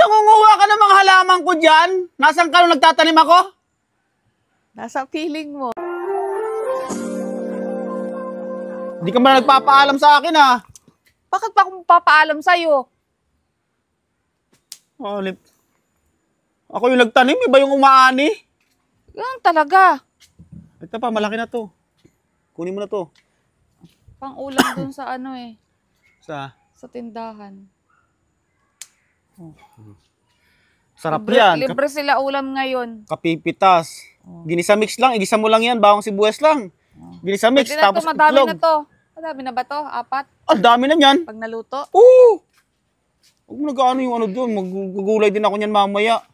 nangunguha ka ng mga halaman ko dyan? Nasaan ka nung nagtatanim ako? Nasa feeling mo. Hindi ka ba nagpapaalam sa akin, ha? Bakit pa akong papaalam sa'yo? Alip. Ako yung nagtanim, iba yung umaani. Yan talaga. Ito pa, malaki na to. Kunin mo na to. Pang-ulam dun sa ano eh. Sa Tindahan. sarap Libre, yan. libre sila ulam ngayon. Kapipitas. Ginisa mix lang, igisa mo lang yan, bawang sibuyas lang. Ginisa mix, Pwede na tapos to, madami itlog. na to. Madami na ba to? 4? Ah, dami na yan. Pag naluto? Oo! Huwag mo nag-ano yung ano doon, magugulay din ako niyan mamaya.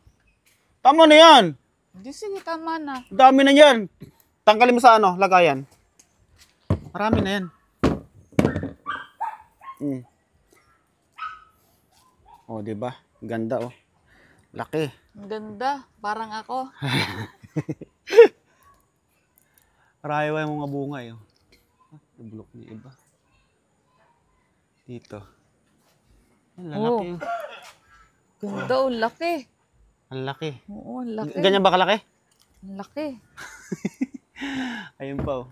Tama na yan. Di sige, tama na. Dami na yan. Tanggalin mo sa ano, lagayan. Marami na yan. Oh, di ba? Ganda oh. Laki. Ang ganda. Parang ako. Rayaway mo nga bunga eh. Nabulok niya iba. Dito. Ang lalaki. Oh. Ganda oh, laki. Ang laki. Oo, ang laki. Ganyan ba kalaki? Ang laki. Ayun pa oh.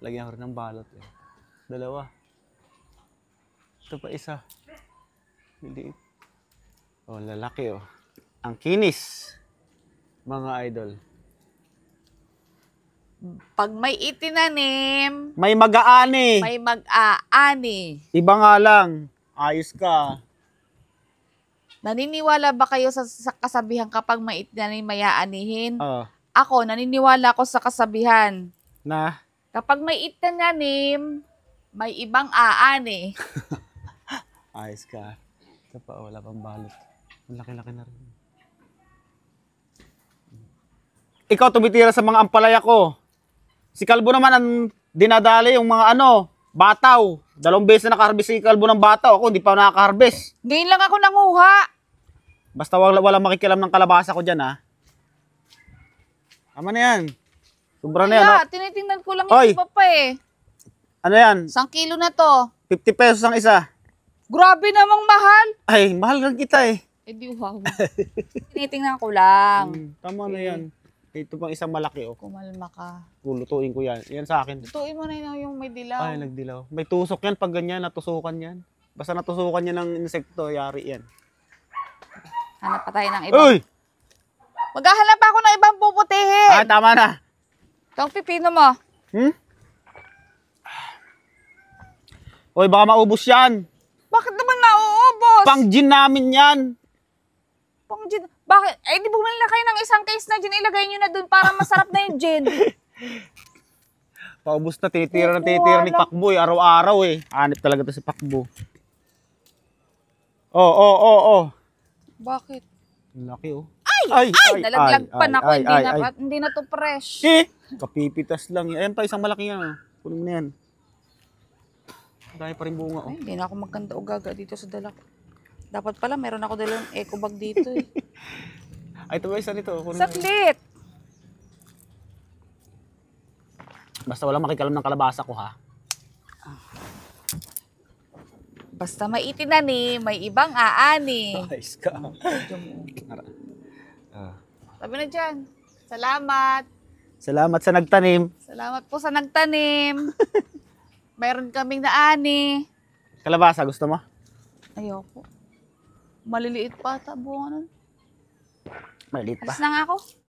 Lagyan ko rin ng balot eh. 2. Ito pa isa. Hindi. Oh, lalaki oh. Ang kinis. Mga idol. Pag may itinanim, May mag-aani. may mag-aani. Iba nga lang. Ayos ka. Naniniwala ba kayo sa kasabihan kapag may itinanim, may aanihin? Oh. Ako, naniniwala ako sa kasabihan. Na? Kapag may itinanim, may ibang aani. Ayos ka. Ito pa, wala pang balot. Ang laki-laki na rin. Ikaw tumitira sa mga ampalaya ko. Si Kalbo naman ang dinadali yung mga ano, bataw. 2 beses na nakaharvest si Kalbo ng bataw. Ako hindi pa nakaharvest. Ngayon lang ako nanguha. Basta wala makikialam ng kalabasa ko dyan, ha? Tama na yan. Sobra na yan, ha? Tinitingnan ko lang Oy! yung iba pa eh. Ano yan? 1 kilo na to. 50 pesos ang isa. Grabe namang mahal. Ay, mahal lang kita eh. Eh di wow. Tinitingnan ko lang. Tama na yan. Ito pang isang malaki, oh. Kumalma ka. Lulutuin ko yan. Yan sa akin. Lutuin mo na yung may dilaw. Ay, nagdilaw. May tusok yan pag ganyan, natusukan yan. Basta natusukan yan ng insekto, yari yan. Hanap pa tayo ng ibang. Uy! Maghahanap ako ng ibang puputihin. Ah, tama na. Itong pipino mo. Uy, baka maubos yan. Bakit naman nauubos? Pang-gin namin yan. Pang-gin. Bakit? Eh, di bumili na kayo ng isang case na gin. Ilagay nyo na dun para masarap na yung gin. Paubos na, titira ni Pakboy. Araw-araw eh. Hanip talaga to si Pakbo. Oh. Bakit? Laki oh. Ay! Nalaglag pa na ako. Hindi na to fresh. Eh! Kapipitas lang yan. Ayan pa, isang malaki yan. Oh. Kunin mo na yan. Dahil pa rin bunga oh. Ay, hindi na ako magkanda o gaga dito sa dala ko. Dapat pala, meron ako dalang eco bag dito eh. Ay, ito ba isa nito? Saglit! Basta wala makikalam ng kalabasa ko ha. Basta may itinanim, may ibang aani. Ayos ka. Sabi na dyan. Salamat. Salamat sa nagtanim. Salamat po sa nagtanim. Meron kaming naani. Kalabasa, gusto mo? Ayoko. Maliliit pa ata bunga nun. Maliit pa. Alis na nga ako.